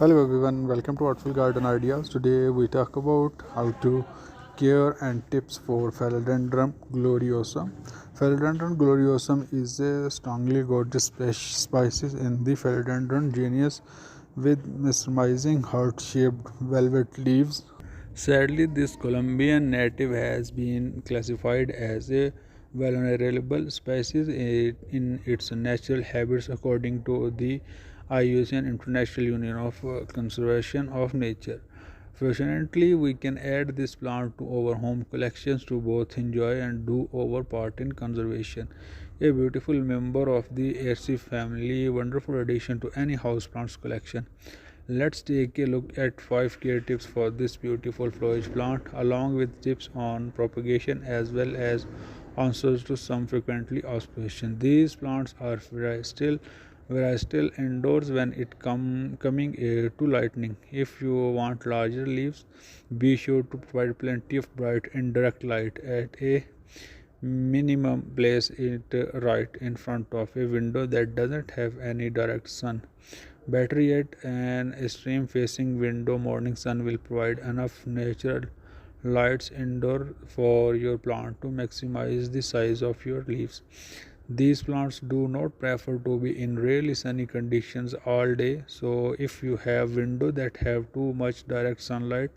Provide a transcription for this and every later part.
Hello everyone, welcome to Artful Garden Ideas. Today we talk about how to care and tips for Philodendron gloriosum. Philodendron gloriosum is a strongly gorgeous species in the Philodendron genus with mesmerizing heart-shaped velvet leaves. Sadly, this Colombian native has been classified as a vulnerable species in its natural habits according to the IUCN International Union of Conservation of Nature. Fortunately, we can add this plant to our home collections to both enjoy and do our part in conservation. A beautiful member of the Araceae family, wonderful addition to any houseplants collection. Let's take a look at 5 care tips for this beautiful foliage plant, along with tips on propagation as well as answers to some frequently asked questions. These plants are still indoors when it coming to lightning. If you want larger leaves, be sure to provide plenty of bright indirect light at a minimum. Place it right in front of a window that doesn't have any direct sun. Better yet, an stream facing window. Morning sun will provide enough natural lights indoor for your plant to maximize the size of your leaves. These plants do not prefer to be in really sunny conditions all day, so if you have windows that have too much direct sunlight,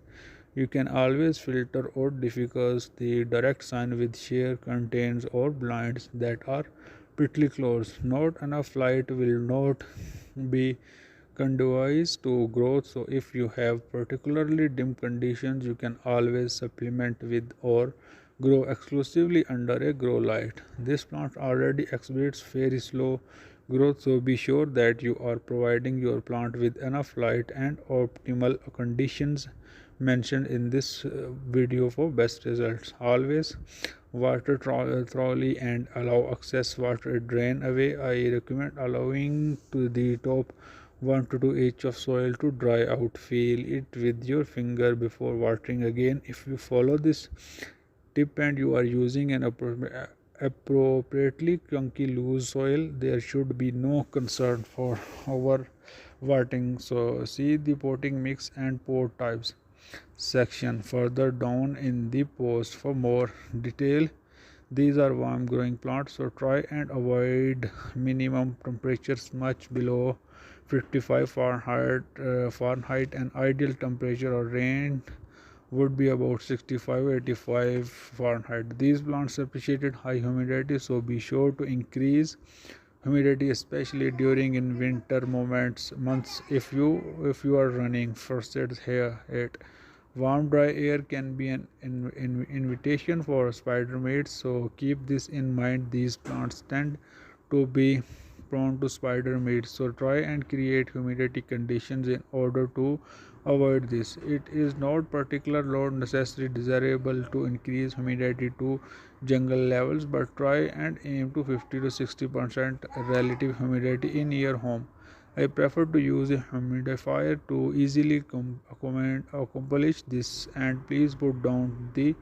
you can always filter out because the direct sun with shade curtains or blinds that are pretty close. Not enough light will not be conducive to growth, so if you have particularly dim conditions, you can always supplement with or grow exclusively under a grow light. This plant already exhibits very slow growth, so be sure that you are providing your plant with enough light and optimal conditions mentioned in this video for best results. Always water thoroughly and allow excess water drain away. I recommend allowing to the top 1 to 2 inch of soil to dry out. Feel it with your finger before watering again. If you follow this tip and you are using an appropriately chunky loose soil, there should be no concern for overwatering. So see the potting mix and pot types section further down in the post for more detail. These are warm growing plants, so try and avoid minimum temperatures much below 55 Fahrenheit. An ideal temperature or range would be about 65-85 Fahrenheit. These plants appreciated high humidity, so be sure to increase humidity especially during in winter months. If you are running first aid here it warm dry air can be an invitation for spider mites, so keep this in mind. These plants tend to be prone to spider mites, so try and create humidity conditions in order to avoid this. It is not particular or necessarily desirable to increase humidity to jungle levels, but try and aim to 50 to 60% relative humidity in your home. I prefer to use a humidifier to easily accomplish this, and please put down the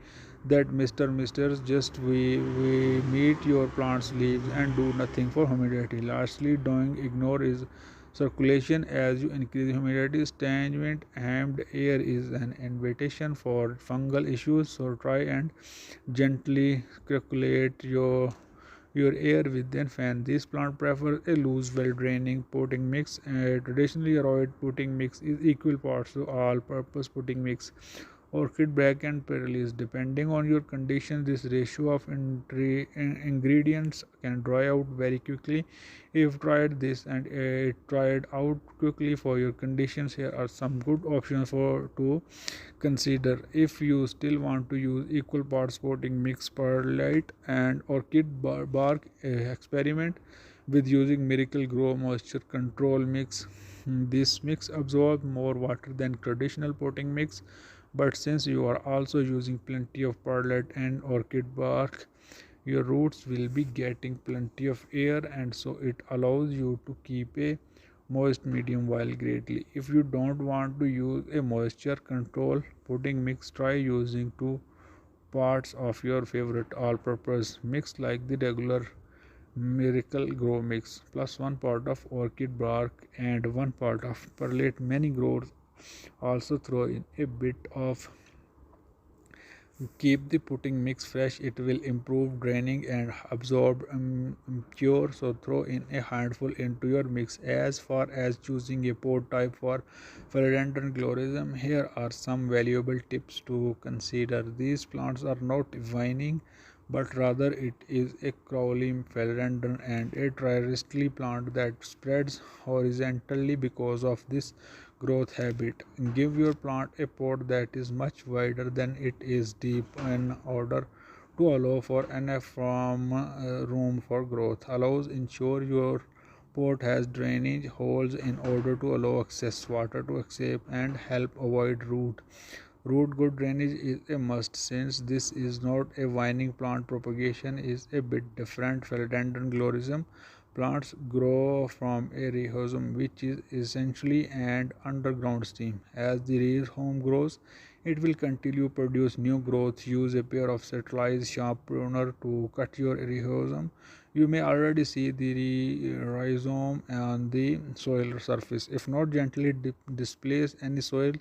that Mr. Just we meet your plant's leaves and do nothing for humidity. Lastly, don't ignore is circulation. As you increase humidity, stagnant ambient air is an invitation for fungal issues, so try and gently circulate your air within fan. This plant prefers a loose, well-draining potting mix. Traditionally, aroid potting mix is equal parts to all-purpose potting mix, orchid bag and perlis. Depending on your condition, this ratio of ingredients can dry out very quickly. If tried this and tried out quickly for your conditions, here are some good options for to consider. If you still want to use equal parts potting mix, perlite and orchid bark, experiment with using miracle grow moisture control mix. This mix absorbs more water than traditional potting mix, but since you are also using plenty of perlite and orchid bark, your roots will be getting plenty of air, and so it allows you to keep a moist medium while greatly. If you don't want to use a moisture control potting mix, try using two parts of your favorite all-purpose mix like the regular miracle grow mix plus 1 part of orchid bark and 1 part of perlite. Many growers also throw in a bit of keep the pudding mix fresh. It will improve draining and absorb cure. So throw in a handful into your mix. As far as choosing a pot type for Philodendron gloriosum, here are some valuable tips to consider. These plants are not vining, but rather it is a crawling philodendron and a triaristly plant that spreads horizontally. Because of this growth habit, give your plant a pot that is much wider than it is deep in order to allow for enough room for growth. Allows ensure your pot has drainage holes in order to allow excess water to escape and help avoid root. Good drainage is a must. Since this is not a vining plant, propagation is a bit different. Philodendron gloriosum plants grow from a rhizome, which is essentially an underground stem. As the rhizome grows, it will continue to produce new growth. Use a pair of sterilized sharp pruner to cut your rhizome. You may already see the rhizome on the soil surface. If not, gently displace any soil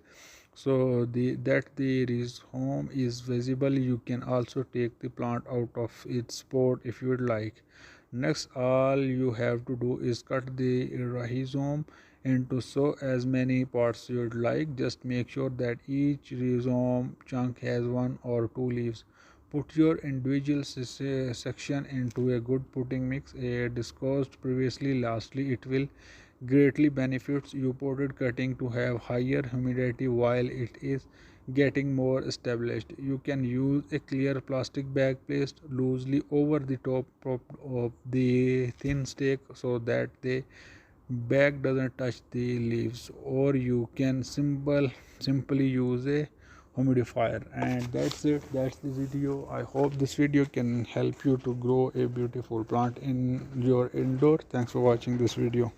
so the rhizome is visible. You can also take the plant out of its pot if you would like. Next, all you have to do is cut the rhizome into so as many parts you would like. Just make sure that each rhizome chunk has 1 or 2 leaves. Put your individual section into a good potting mix discussed previously. Lastly, it will greatly benefits you potted cutting to have higher humidity while it is getting more established. You can use a clear plastic bag placed loosely over the top of the thin stake so that the bag doesn't touch the leaves, or you can simply use a humidifier. And that's it, that's the video. I hope this video can help you to grow a beautiful plant in your indoor. Thanks for watching this video.